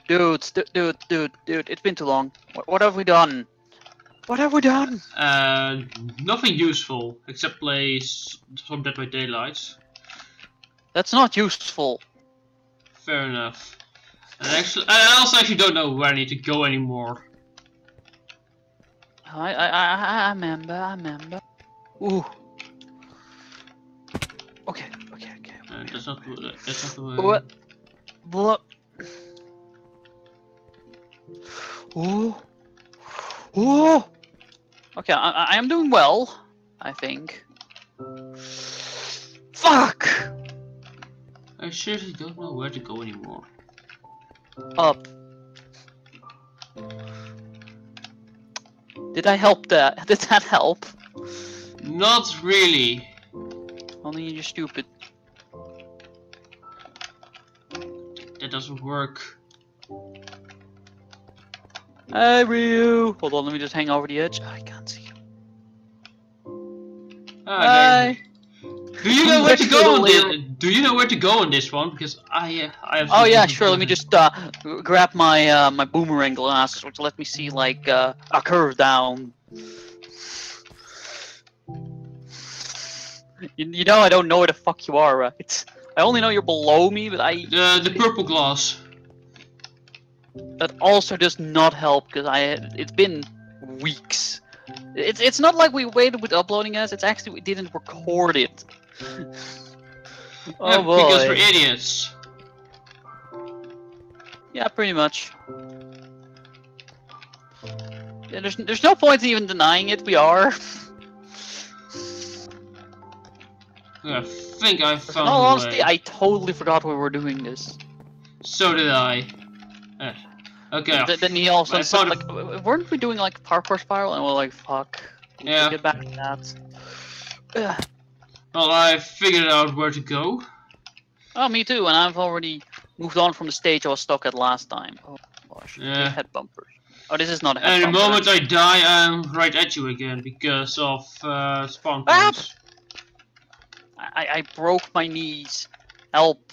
Dude, it's been too long. What have we done? What have we done? Nothing useful except play some Dead by Daylight. That's not useful. Fair enough. And I also actually don't know where I need to go anymore. I remember. Ooh. Okay. That's not the way. What? Ooh. Okay, I am doing well, I think. Fuck! I seriously don't know where to go anymore. Up. Did I help that? Did that help? Not really. Only you're stupid. That doesn't work. Hey, Ryu! Hold on, let me just hang over the edge. I can't see you. Hi. Do you know where to go on this? Do you know where to go on this one? Because I have. Oh yeah, sure. Let me just grab my my boomerang glasses, which let me see like a curve down. You know I don't know where the fuck you are, right? I only know you're below me, but the purple glass. That also does not help because it's been weeks. It's not like we waited with uploading us. It's actually we didn't record it. Oh Yeah, boy. because we're idiots. Yeah, pretty much. Yeah, there's no point in even denying it. We are. I think I found In all a honesty, way. I totally forgot we were doing this. So did I. Okay. Then he also said, found like, weren't we doing like parkour spiral? And we're like, fuck. We Yeah. should get back to that. Ugh. Well, I figured out where to go. Oh, me too. And I've already moved on from the stage I was stuck at last time. Oh gosh. Yeah. Head bumpers. Oh, this is not a head And the bumper. moment I die, I'm right at you again because of spawn Ah! points. I broke my knees. Help.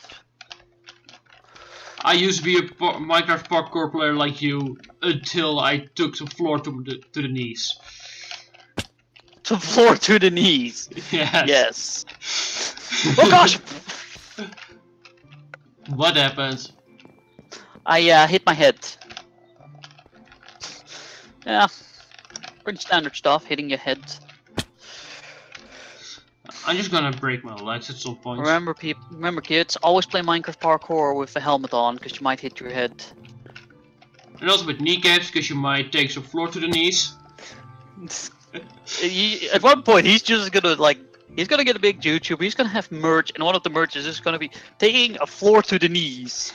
I used to be a Minecraft parkour player like you until I took some floor to the knees. To floor to the knees. Yes. Yes. Oh gosh! What happened? I hit my head. Yeah. Pretty standard stuff, hitting your head. I'm just gonna break my legs at some point. Remember kids, always play Minecraft parkour with a helmet on, because you might hit your head. And also with kneecaps, because you might take some floor to the knees. At one point, he's just gonna he's gonna get a big YouTube. He's gonna have merch, and one of the merches is gonna be taking a floor to the knees.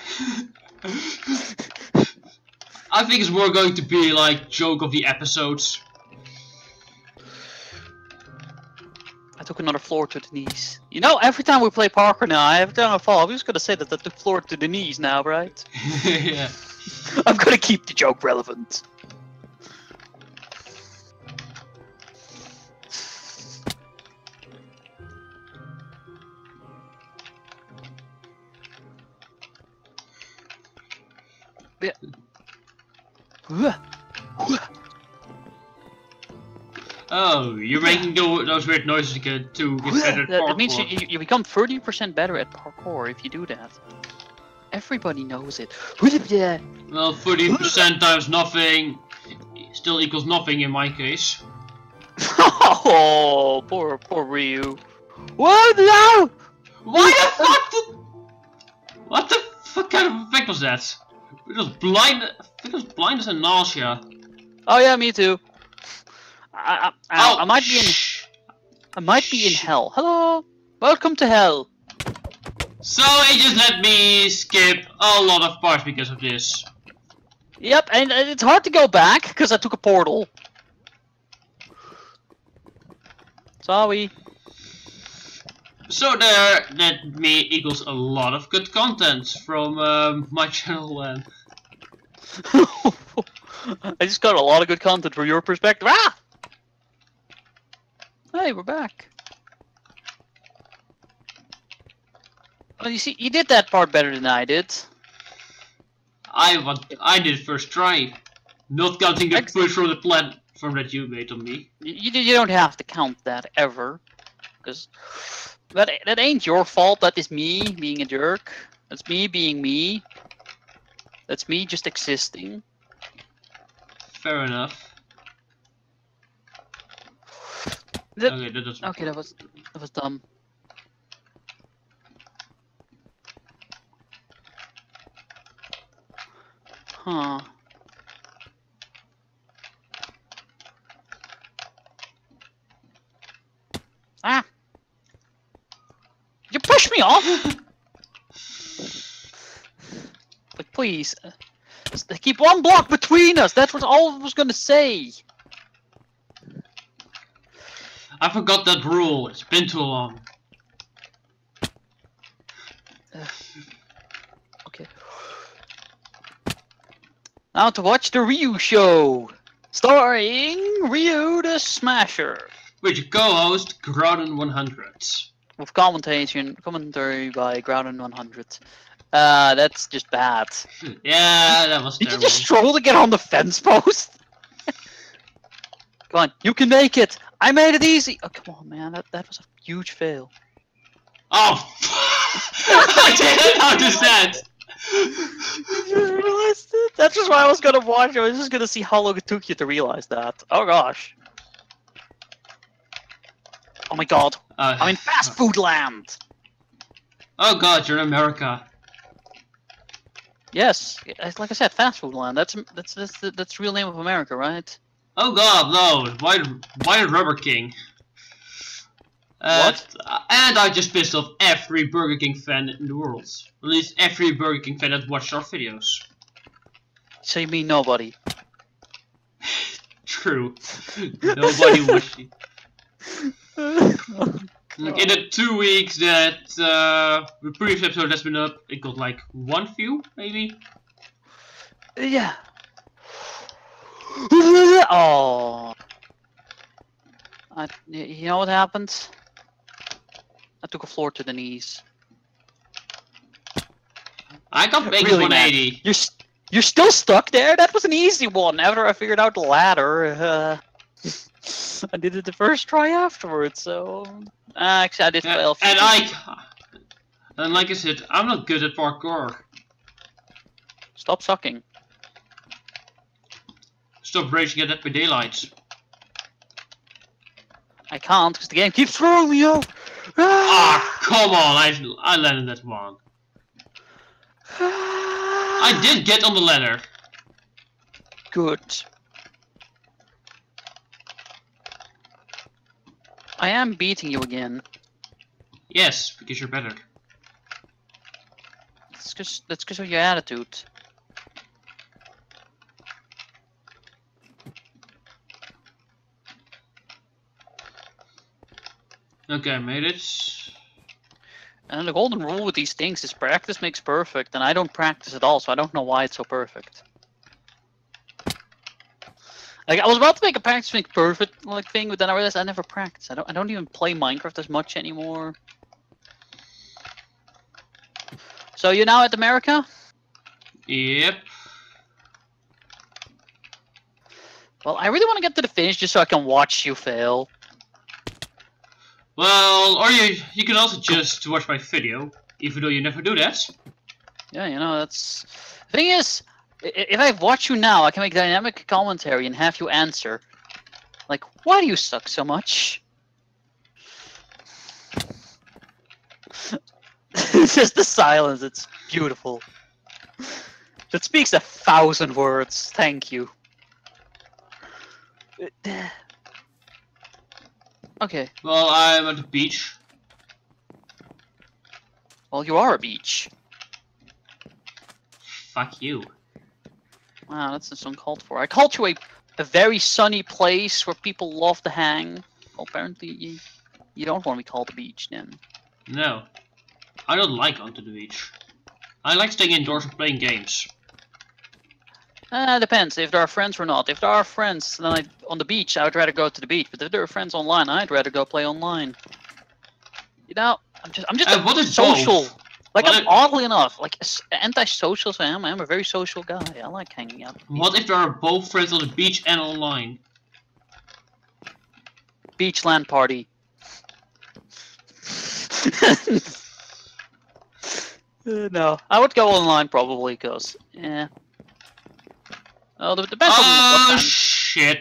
I think it's more going to be like joke of the episodes. I took another floor to the knees. You know, every time we play parkour now, every time I fall, I'm just gonna say that I took floor to the knees now, right? Yeah. I'm gonna keep the joke relevant. Oh, you're making those weird noises again to get better at parkour. That means you become 30% better at parkour if you do that. Everybody knows it. Well, 30% times nothing still equals nothing in my case. Oh, poor Ryu. What no? Why the fuck did... What the fuck kind of effect was that? It was blind... I think it was blindness and nausea. Oh yeah, me too. I might be in... I might be in hell. Hello! Welcome to hell. So it just let me skip a lot of parts because of this. Yep, and it's hard to go back, because I took a portal. Sorry. So there, that me equals a lot of good content from my channel. I just got a lot of good content from your perspective. Ah! Hey, we're back. Well, you see, you did that part better than I did. I did first try, not counting the push from the platform that you made on me. You don't have to count that ever, because that ain't your fault. That is me being a jerk. That's me being me. That's me just existing. Fair enough. Okay, that doesn't. Okay, that was dumb. Huh. Ah! You push me off! Like, please. Keep one block between us! That's what all I was gonna say! I forgot that rule. It's been too long. Okay. Now to watch the Ryu show! Starring Ryu the Smasher! With your co-host, grouden100. With commentary by grouden100. That's just bad. Yeah, that was Did terrible. you just stroll to get on the fence post? Come on, you can make it! I made it easy! Oh, come on, man, that was a huge fail. Oh, I didn't notice that! You just realized it? That's just why I was gonna watch. I was just gonna see how long it took you to realize that. Oh gosh. Oh my god. I'm in fast food land! Oh god, you're in America. Yes, like I said, fast food land. That's the real name of America, right? Oh god, no. Why the Rubber King? What? And I just pissed off every Burger King fan in the world. At least every Burger King fan that watched our videos. So you mean nobody? True. Nobody watching. Oh, Like in the 2 weeks that the previous episode has been up, it got like 1 view, maybe? yeah. Oh. You know what happened? I took a floor to the knees. I got big Really, 180. man? You're still stuck there? That was an easy one. After I figured out the ladder, I did it the first try afterwards. So actually, I did fail. And like I said, I'm not good at parkour. Stop sucking. Stop raging at Dead by Daylight. I can't because the game keeps throwing me out. Ah, come on! I landed that one. I did get on the ladder. Good. I am beating you again. Yes, because you're better. That's because of your attitude. Okay, I made it. And the golden rule with these things is practice makes perfect, and I don't practice at all, so I don't know why it's so perfect. Like, I was about to make a practice make perfect like thing, but then I realized I never practice. I don't even play Minecraft as much anymore. So you're now at America? Yep. Well, I really want to get to the finish just so I can watch you fail. Well, or you can also just watch my video, even though you never do that. Yeah, you know, that's... The thing is, if I watch you now, I can make dynamic commentary and have you answer. Like, why do you suck so much? It's just the silence, it's beautiful. That speaks 1,000 words, thank you. Okay. Well, I'm at the beach. Well, you are a beach. Fuck you. Wow, that's just uncalled for. I called you a very sunny place where people love to hang. Well, apparently you don't want to be called a beach then. No. I don't like going to the beach. I like staying indoors and playing games. Depends if there are friends or not. If there are friends, then on the beach, I would rather go to the beach. But if there are friends online, I'd rather go play online. You know, I'm just What is social. both? Like, What I'm if- oddly enough, like, antisocial as I am a very social guy. I like hanging out. What if they are both friends on the beach and online? Beach land party. No, I would go online probably, cause yeah. Well, it depends on what Oh kind. shit!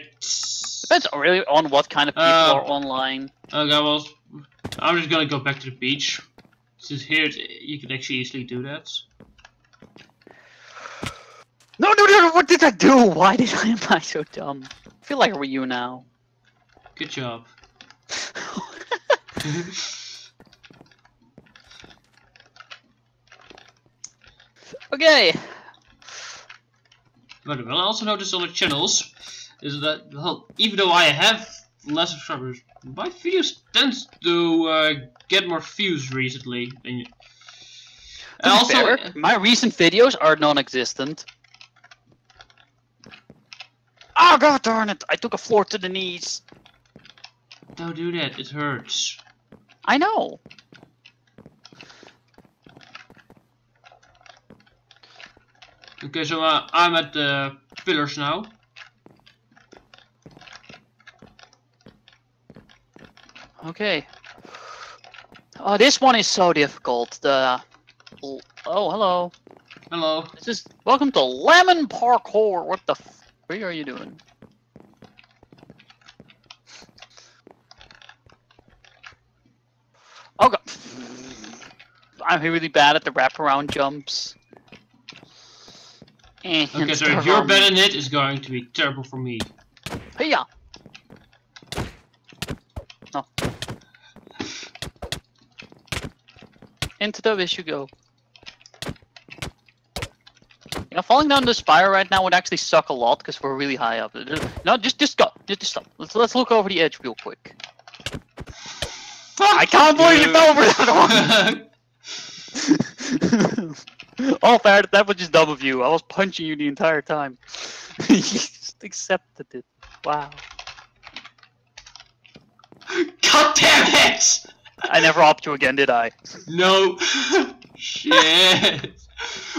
Depends really on what kind of people are online. Okay, well, I'm just gonna go back to the beach. Since here you can actually easily do that. No! What did I do? Why am I so dumb? I feel like Ryu now. Good job. Okay. But what I also noticed on the channels is that, well, even though I have less subscribers, my videos tend to get more views recently. And also, fair, my recent videos are non-existent. Oh god darn it! I took a floor to the knees. don't do that. It hurts. I know. Okay, so I'm at the pillars now. Okay. Oh, this one is so difficult. Oh, hello. Hello. This is welcome to Lemon Parkour. What the what are you doing? Oh god. I'm really bad at the wraparound jumps. And Okay, so if you're bad at it, it's going to be terrible for me. Hiya! No. Into the abyss you go. Yeah, falling down the spiral right now would actually suck a lot because we're really high up. No, just go. Just stop. Let's look over the edge real quick. I can't believe you fell over that one. Oh, fair. That was just dumb of you. I was punching you the entire time. You just accepted it. Wow. God damn it! I never opted you again, did I? No. Shit.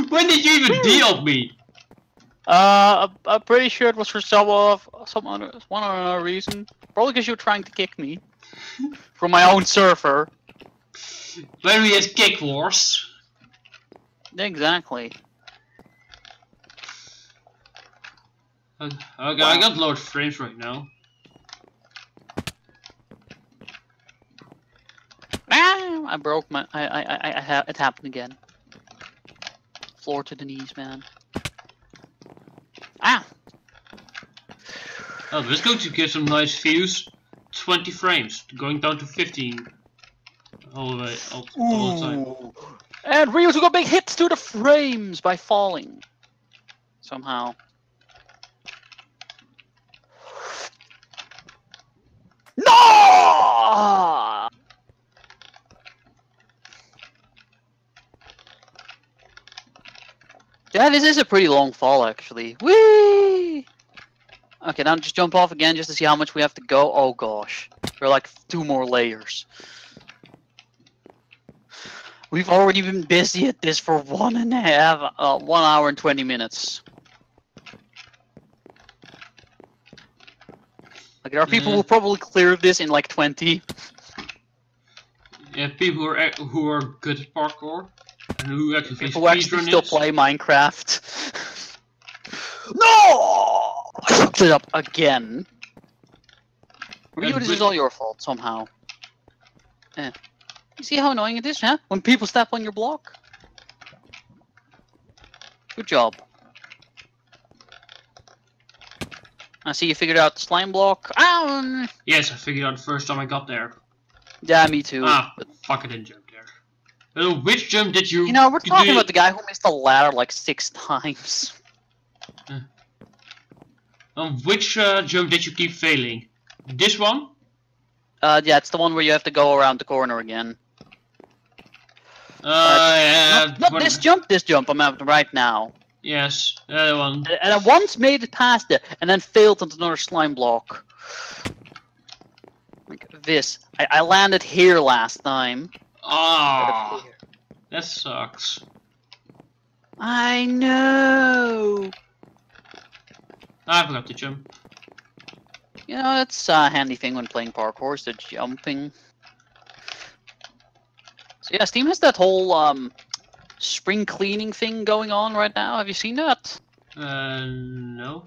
When did you even deal me? I'm pretty sure it was for one other reason. Probably because you were trying to kick me from my own server. When we had kick wars. Exactly. Okay, Wow. I got lowered frames right now. Ah, I broke my. It happened again. Floor to the knees, man. Ah. Oh, let's go to get some nice views. 20 frames, going down to 15. All the way, all the time. And Ryu took a big hit to the frames by falling. Somehow. No! Yeah, this is a pretty long fall, actually. Whee! Okay, now just jump off again just to see how much we have to go. Oh gosh. There are like 2 more layers. We've already been busy at this for 1 hour and 20 minutes. Like, there are people who probably clear this in like 20. Yeah, people who are good at parkour. And who actually People who actually still it. play Minecraft. No! I fucked it up again. Ryu, this is all your fault somehow. Eh. You see how annoying it is, huh? When people step on your block? Good job. I see you figured out the slime block. Yes, I figured out the first time I got there. Yeah, me too. Ah, fuck, I didn't jump there. Which jump did you... You know, we're talking about the guy who missed the ladder like 6 times. Which jump did you keep failing? This one? Yeah, it's the one where you have to go around the corner again. Yeah. Not this jump I'm at right now. Yes, that one. And I once made it past it, and then failed into another slime block. Like this. I landed here last time. Ah. That sucks. I know. I forgot to jump. You know, that's a handy thing when playing parkour, is the jumping. So yeah, Steam has that whole spring cleaning thing going on right now. Have you seen that? No.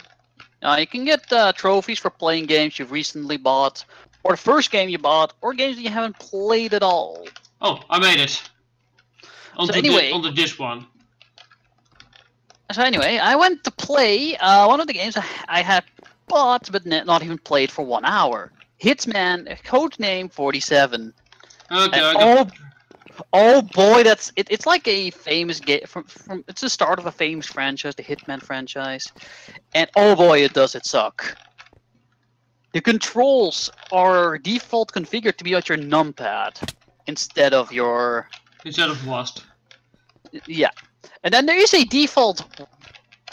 You can get trophies for playing games you've recently bought, or the first game you bought, or games that you haven't played at all. Oh, I made it. So anyway, Onto this one. So anyway, I went to play one of the games I had bought but not even played for 1 hour. Hitman, codename 47. Okay, Oh boy, that's it. It's like a famous game from. It's the start of a famous franchise, the Hitman franchise, and oh boy, it suck. The controls are default configured to be at your numpad instead of your. Instead of WASD. Yeah, and then there is a default,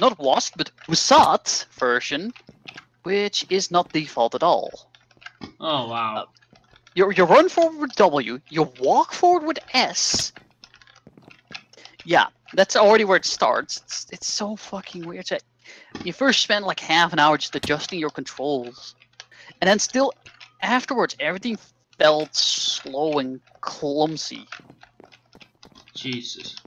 not WASD, but WSAT version, which is not default at all. Oh wow. You run forward with W, you walk forward with S. Yeah, that's already where it starts. It's so fucking weird. So you first spend like half an hour just adjusting your controls, and then still afterwards everything felt slow and clumsy. Jesus.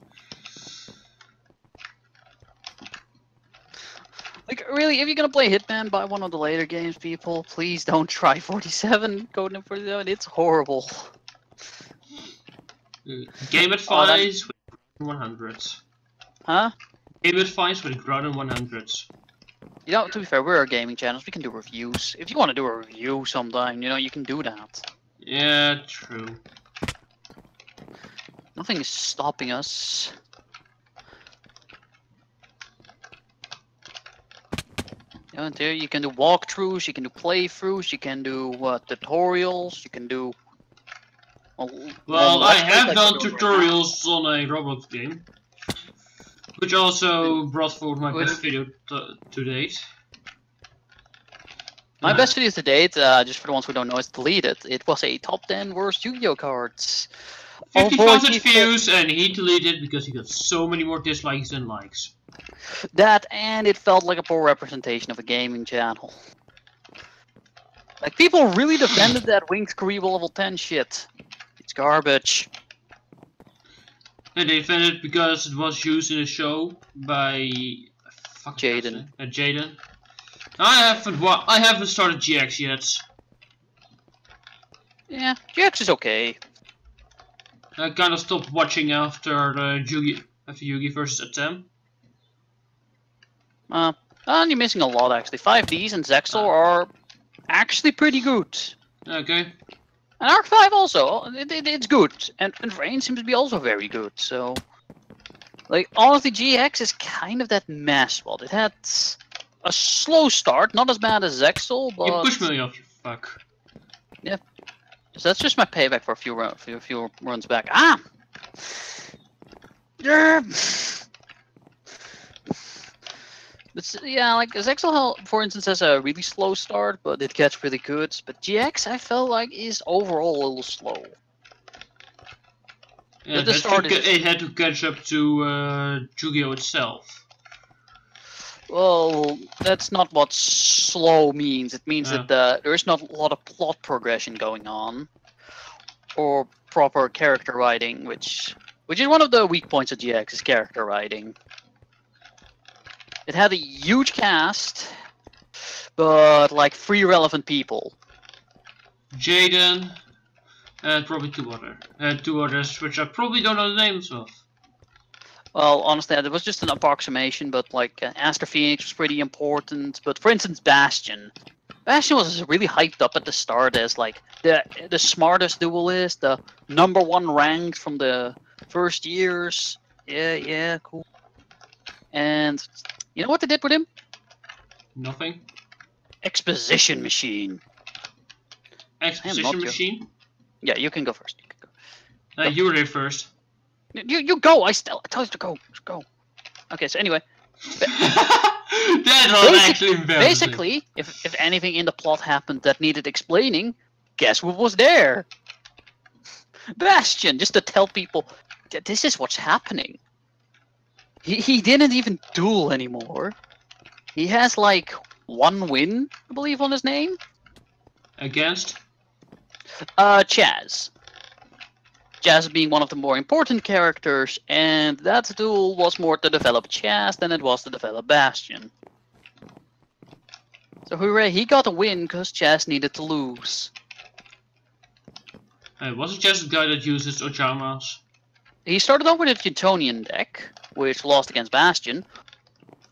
Like, really, if you're gonna play Hitman, buy one of the later games, people. Please don't try 47, Codename 47, it's horrible. Game advice with 100s. Huh? Game advice with grouden100s. You know, to be fair, we're a gaming channels, we can do reviews. If you want to do a review sometime, you know, you can do that. Yeah, true. Nothing is stopping us. Yeah, there you can do walkthroughs, you can do playthroughs, you can do tutorials, you can do. Well, I have done tutorials on a Roblox game, which also brought forward my best video to date. My best video to date, just for the ones who don't know, is deleted. It was a top 10 worst Yu-Gi-Oh cards. 50,000 views, and he deleted it because he got so many more dislikes than likes. That, and it felt like a poor representation of a gaming channel. Like, people really defended that Wings Karibo level 10 shit. It's garbage. And they defended it because it was used in a show by Jaden. Jaden. I haven't started GX yet. Yeah, GX is okay. I kind of stopped watching after Yugi versus Atem. You're missing a lot actually. 5Ds and Zexal are actually pretty good. Okay. And Arc 5 also, it's good. And Rain seems to be also very good, so. Like, honestly, GX is kind of that mess spot. It had a slow start, not as bad as Zexal, but. You push me off, you fuck. Yeah. So that's just my payback for a few runs back. Ah! Yeah. But yeah, like Zexal, for instance, has a really slow start, but it gets really good. But GX, I felt like, is overall a little slow. Yeah, it had to catch up to Yu-Gi-Oh itself. Well, that's not what slow means. It means that there is not a lot of plot progression going on, or proper character writing, which is one of the weak points of GX, is character writing. It had a huge cast, but like 3 relevant people. Jaden, and probably 2 others, which I probably don't know the names of. Well, honestly, it was just an approximation, but like Aster Phoenix was pretty important. But for instance, Bastion. Bastion was really hyped up at the start as like the smartest duelist, the #1 ranked from the first years. Yeah, cool. And you know what they did with him? Nothing. Exposition machine. Exposition machine? Yeah, you can go first. You can go. You were there first. You go. I told you to go. Just go. Okay. So anyway. That was actually embarrassing. Basically, if anything in the plot happened that needed explaining, guess what was there? Bastion, just to tell people, this is what's happening. He didn't even duel anymore. He has like 1 win, I believe, on his name. Against? Chaz. Chaz being one of the more important characters, and that duel was more to develop Chaz than it was to develop Bastion. So hooray, he got a win because Chaz needed to lose. Was it just the guy that uses Ojamas? He started off with a Teutonian deck, which lost against Bastion.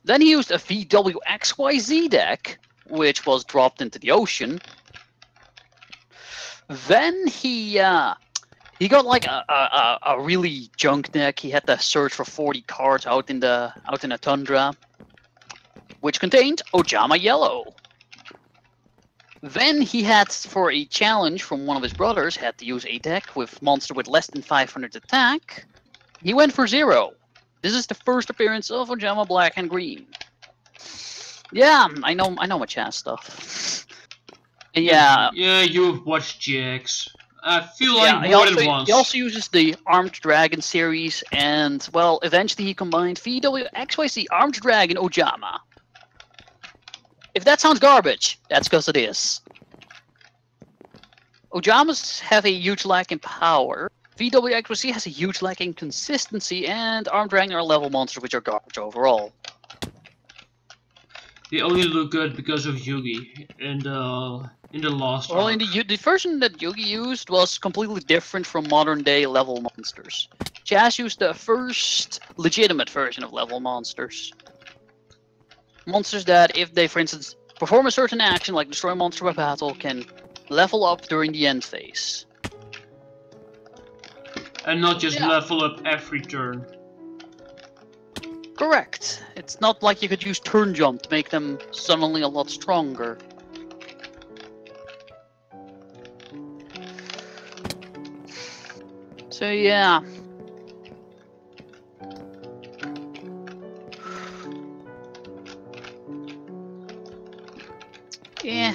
Then he used a VWXYZ deck, which was dropped into the ocean. Then he got like a really junk deck. He had to search for 40 cards out in the tundra, which contained Ojama Yellow. Then he had, for a challenge from one of his brothers, had to use a deck with monster with less than 500 attack. He went for 0. This is the first appearance of Ojama Black and Green. Yeah, I know my Chaz stuff. Yeah. Yeah, you've watched GX. I feel like more than once. He also uses the Armed Dragon series, and, well, eventually he combined VWXYZ Armed Dragon Ojama. If that sounds garbage, that's because it is. Ojamas have a huge lack in power, VWXYZ has a huge lack in consistency, and Armed Dragon are level monsters which are garbage overall. They only look good because of Yugi in the last Well, arc. in the version that Yugi used was completely different from modern day level monsters. Chaz used the first legitimate version of level monsters. Monsters that, if they, for instance, perform a certain action like destroy a monster by battle, can level up during the end phase. And not just level up every turn. Correct. It's not like you could use turn jump to make them suddenly a lot stronger. So yeah. Yeah.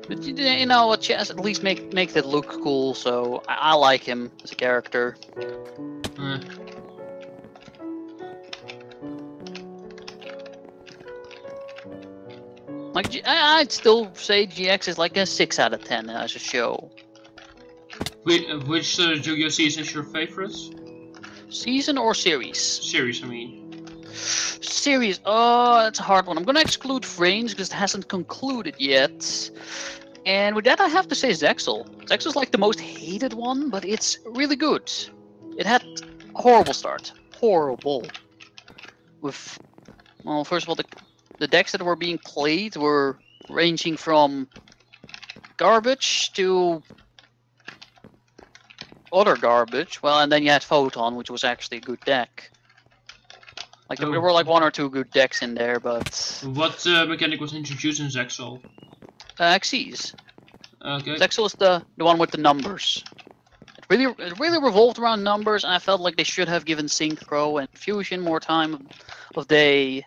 But you know what, Chaz at least make it look cool, so I like him as a character. Like, I'd still say GX is like a 6 out of 10 as a show. Which Yu-Gi-Oh season is your favorite? Season or series? Series, I mean. Series, oh, that's a hard one. I'm gonna exclude Frames because it hasn't concluded yet. And with that, I have to say Zexal. Zexal's like the most hated one, but it's really good. It had a horrible start. Horrible. With, well, first of all, the decks that were being played were ranging from garbage to other garbage. Well, and then you had Photon, which was actually a good deck. Like, there were like 1 or 2 good decks in there, but... What mechanic was introduced in Zexal? Xyz. Okay. Zexal is the one with the numbers. It really revolved around numbers, and I felt like they should have given Synchro and Fusion more time of day.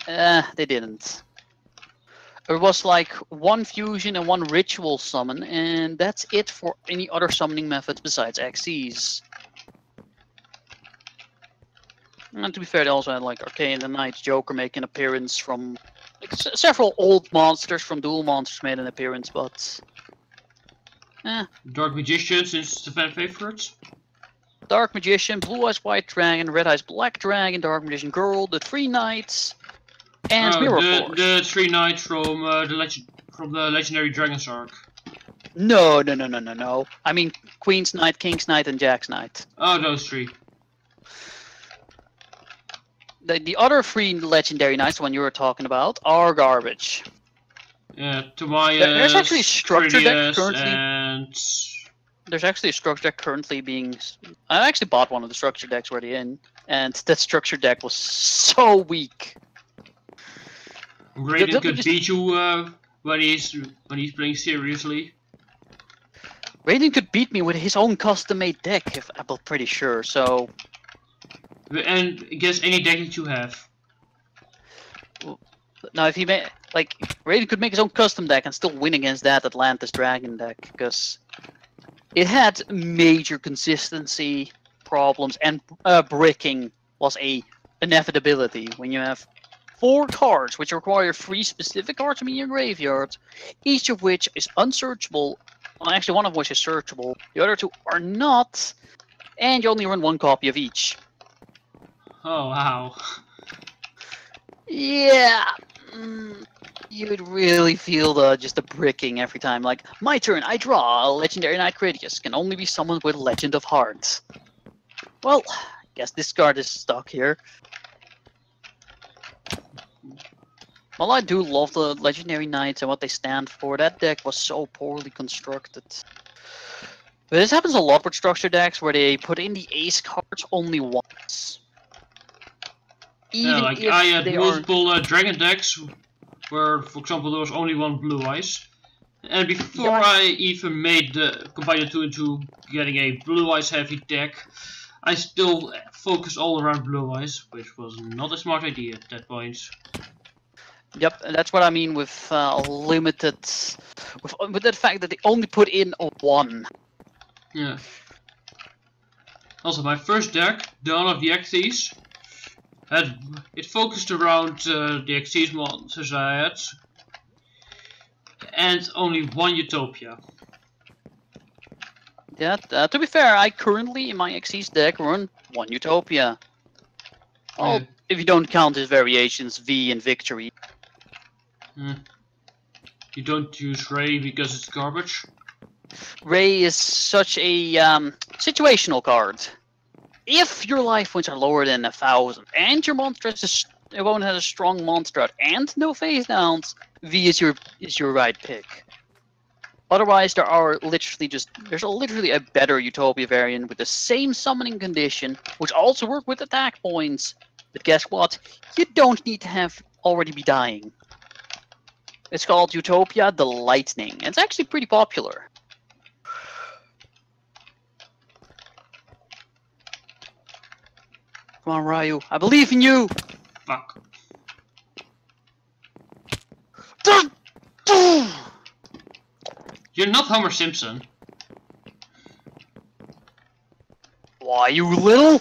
They didn't. There was like 1 Fusion and 1 Ritual summon, and that's it for any other summoning methods besides Xyz. And to be fair, they also had like Arcane in the Night, Joker make an appearance from... Like, several old monsters from Duel Monsters made an appearance, but... Dark Magician, since the fan favorites? Dark Magician, Blue Eyes White Dragon, Red Eyes Black Dragon, Dark Magician Girl, the 3 Knights, and Mirror Force. The 3 Knights from the Legendary Dragon's Arc. No. I mean Queen's Knight, King's Knight, and Jack's Knight. Oh, those 3. The other 3 Legendary Knights, the one you were talking about, are garbage. Yeah, Tobias, There's actually a structure deck Critias, currently. and... There's actually a structure deck currently being... I actually bought one of the structure decks already in, and that structure deck was so weak. Raiden could beat you when he's playing seriously. Raiden could beat me with his own custom-made deck, I'm pretty sure, so... And against any deck that you have. Now, if he made... Like, Raiden could make his own custom deck and still win against that Atlantis Dragon deck, because... it had major consistency problems, and bricking was a inevitability when you have 4 cards which require 3 specific cards from your graveyard, each of which is unsearchable. Well, actually, one of which is searchable. The other 2 are not, and you only run 1 copy of each. Oh wow. Yeah, you'd really feel just the bricking every time. Like, my turn, I draw a Legendary Knight Critius. Can only be summoned with Legend of Hearts. Well, I guess this card is stuck here. Well, I do love the Legendary Knights and what they stand for. That deck was so poorly constructed. But this happens a lot with structure decks where they put in the ace cards only once. Even Yeah, like if I had they multiple dragon decks where, for example, there was only 1 blue eyes. And before I even made combine the 2 into getting a blue eyes heavy deck, I still focused all around blue eyes, which was not a smart idea at that point. Yep, and that's what I mean with limited, with the fact that they only put in a 1. Yeah. Also, my first deck, Dawn of the Xyz, it focused around the Xyz monsters I had, and only 1 Utopia. Yeah, to be fair, I currently in my Xyz deck run 1 Utopia. Well, if you don't count his variations V and Victory. You don't use Ray because it's garbage? Ray is such a situational card. If your life points are lower than 1,000 and your monster opponent has a strong monster out and no face downs, V is your right pick. Otherwise, there's literally a better Utopia variant with the same summoning condition, which also work with attack points. But guess what? You don't need to already be dying. It's called Utopia the Lightning. It's actually pretty popular. Come on, Ryu. I believe in you! Fuck. You're not Homer Simpson. Why, you little?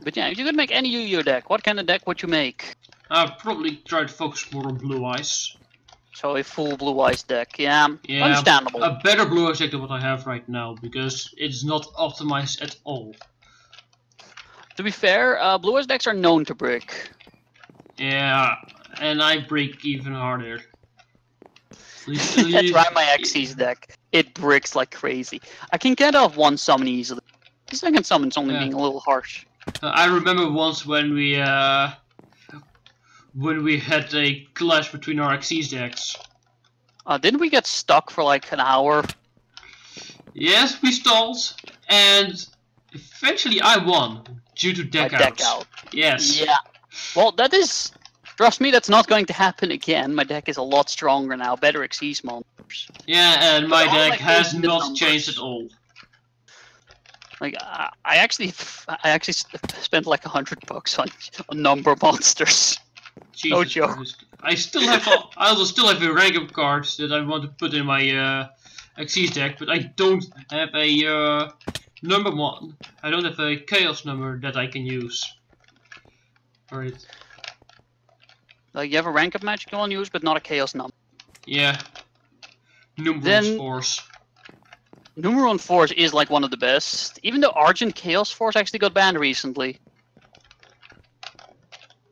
But yeah, if you could make any Yu-Gi-Oh deck, what kind of deck would you make? I'd probably try to focus more on blue eyes. So a full blue eyes deck, yeah, understandable. A better blue eyes deck than what I have right now, because it's not optimized at all. To be fair, blue eyes decks are known to brick. Yeah, and I break even harder. Try my Xyz deck. It bricks like crazy. I can get off 1 summon easily. The second summon's only being a little harsh. I remember once when we had a clash between our Xyz decks. Didn't we get stuck for like an hour? Yes, we stalled, and eventually I won due to deck out. Yes. Yeah. Well, that is. Trust me, that's not going to happen again. My deck is a lot stronger now, better Xyz monsters. Yeah, and my deck has not changed at all. Like I actually spent like $100 on number monsters. Jesus no joke. Christ. I also still have a random cards that I want to put in my Xyz deck, but I don't have a number one. I don't have a chaos number that I can use. Alright. Like you have a rank up magic you want to use, but not a chaos number. Yeah. Numerous Force. Numeron Force is like one of the best, even though Argent Chaos Force actually got banned recently.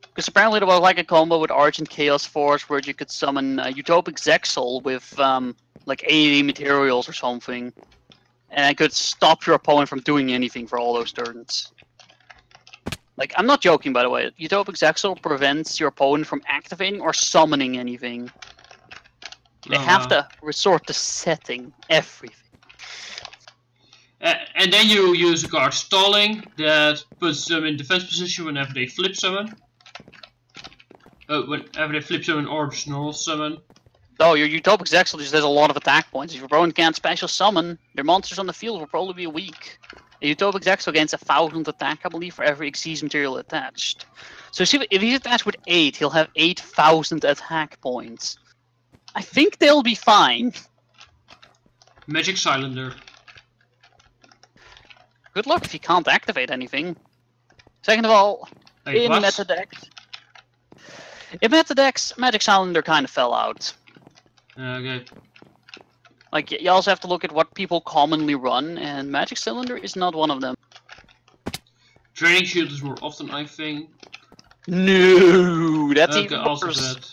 Because apparently there was like a combo with Argent Chaos Force where you could summon Utopic Zexal with like 80 materials or something. And it could stop your opponent from doing anything for all those turns. Like, I'm not joking by the way, Utopic Zexal prevents your opponent from activating or summoning anything. They have to resort to setting everything. And then you use a card Stalling that puts them in defense position whenever they flip summon. Whenever they flip summon or normal summon. Oh, your Utopic Zexal just has a lot of attack points. If your opponent can't special summon, their monsters on the field will probably be weak. A Utopic Zexal gains 1,000 attack, I believe, for every Xyz material attached. So see, if he's attached with 8, he'll have 8,000 attack points. I think they'll be fine. Magic Cylinder. Good luck if you can't activate anything. Second of all, Wait, in what? meta decks, Magic Cylinder kind of fell out. Okay. Like, you also have to look at what people commonly run, and Magic Cylinder is not one of them. Draining Shield is more often, I think. No, that's Okay, even also worse. that.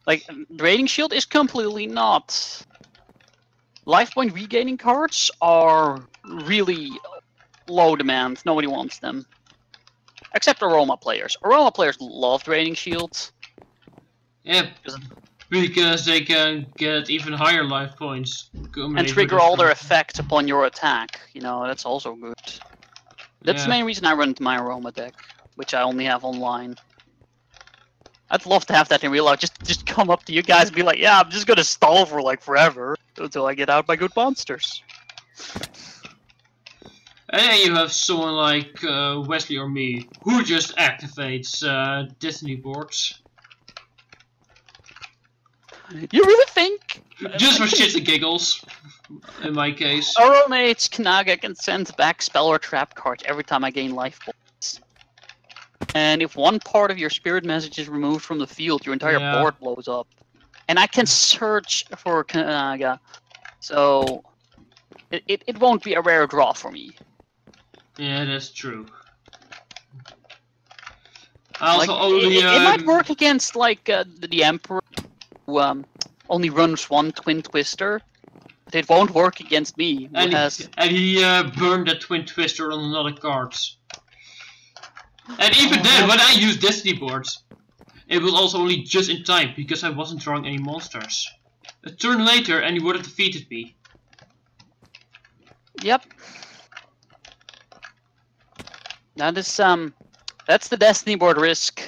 Like, Draining Shield is completely not. Life point regaining cards are really low demand. Nobody wants them. Except Aroma players. Aroma players love Draining Shields. Yeah, because they can get even higher life points. And trigger all their effects upon your attack. You know, that's also good. That's the main reason I run into my Aroma deck, which I only have online. I'd love to have that in real life. Just come up to you guys and be like, yeah, I'm just gonna stall for like forever until I get out my good monsters. And then you have someone like Wesley or me, who just activates Destiny boards. You really think? Just for shits and giggles, in my case. Aromates Knaga can send back spell or trap cards every time I gain life points. And if one part of your spirit message is removed from the field, your entire board blows up. And I can search for Knaga, so it won't be a rare draw for me. Yeah, that's true. I also Like, only it might work against like the Emperor, who only runs one Twin Twister, but it won't work against me. And he burned that Twin Twister on another card. And even then, when I use Destiny boards, it was also only just in time because I wasn't drawing any monsters. A turn later, and he would have defeated me. Yep. That is that's the Destiny board risk.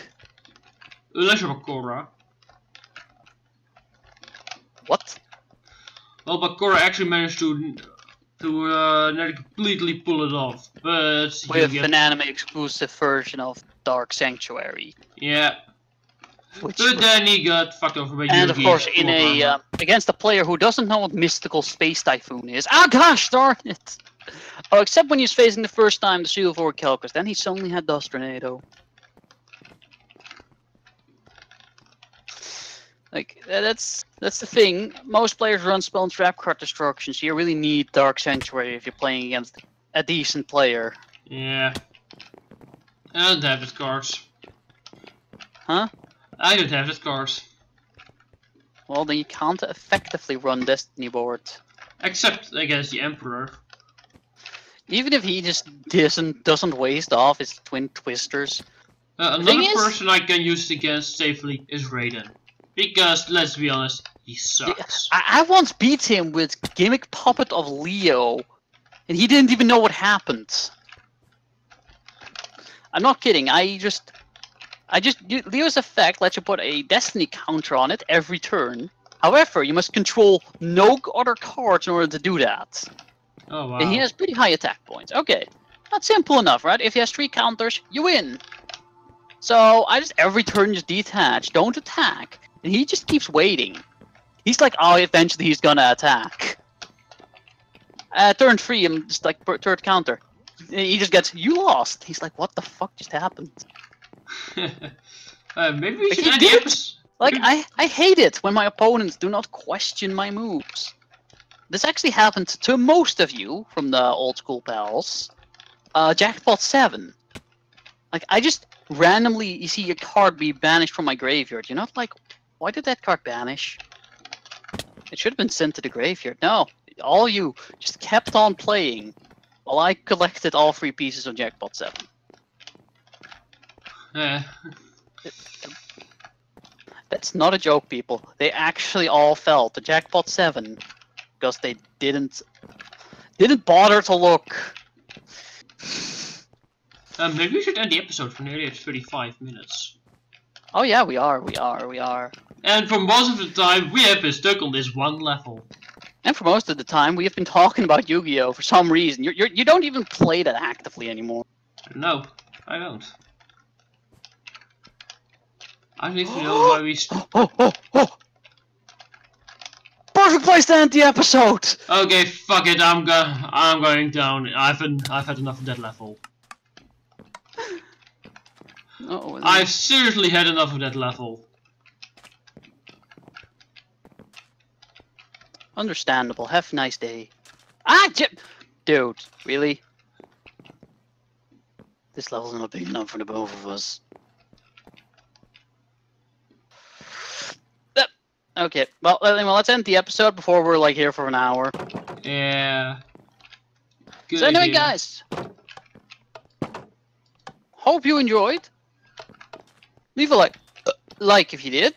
Unless you're Bakura. What? Well, Bakura actually managed to nearly completely pull it off, but With an anime exclusive version of Dark Sanctuary. Yeah. But then he got fucked over by Yugi. And of course, in a against a player who doesn't know what Mystical Space Typhoon is. Ah, gosh darn it! Oh, except when he's facing the first time the Shield for Calcus, then he suddenly had Dust Tornado. Like, that's the thing. Most players run spell and trap card destruction, so you really need Dark Sanctuary if you're playing against a decent player. Yeah. I don't have his cards. Huh? I don't have his cards. Well, then you can't effectively run Destiny board. Except against the Emperor. Even if he just doesn't waste off his Twin Twisters. Another person I can use it against safely is Raiden. Because, let's be honest, he sucks. I once beat him with Gimmick Puppet of Leo, and he didn't even know what happened. I'm not kidding, Leo's effect lets you put a Destiny counter on it every turn. However, you must control no other cards in order to do that. Oh wow. And he has pretty high attack points. Okay, that's simple enough, right? If he has 3 counters, you win. So I just every turn just detach, don't attack, and he just keeps waiting. He's like, oh, eventually he's gonna attack. Turn 3, I'm just like third counter. He just gets, you lost. He's like, what the fuck just happened? Maybe we should He end did the it. episode. Like, I hate it when my opponents do not question my moves. This actually happened to most of you from the old school pals. Jackpot 7. Like, I just randomly, you see a card be banished from my graveyard. You're not like, why did that card banish? It should have been sent to the graveyard. No, all you just kept on playing while I collected all 3 pieces of Jackpot 7. That's not a joke, people. They actually all fell to Jackpot 7 because they didn't bother to look. Maybe we should end the episode for nearly 35 minutes. Oh yeah, we are. And for most of the time, we have been stuck on this one level. And for most of the time, we have been talking about Yu-Gi-Oh! For some reason. You don't even play that actively anymore. No, I don't. I need to know why we. Oh! Perfect place to end the episode. Okay, fuck it. I'm going down. I've had enough of that level. Oh, I've seriously had enough of that level. Understandable. Have a nice day. Ah, dude, really? This level's not big enough for the both of us. Okay, well, let's end the episode before we're like here for an hour. Yeah. Good So anyway, idea. guys, hope you enjoyed. Leave a like if you did.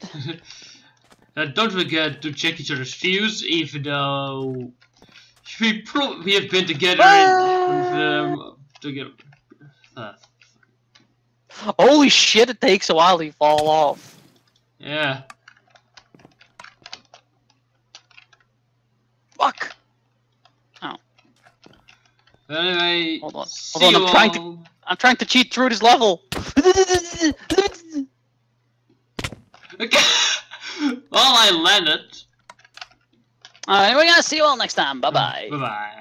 Don't forget to check each other's views, even though we have been together together. Holy shit! It takes a while to fall off. Yeah. Fuck. Oh. Anyway, Hold on. see you all. I'm trying to cheat through this level. Okay. Well, I landed. Alright, we're gonna see you all next time. Bye bye. Bye bye.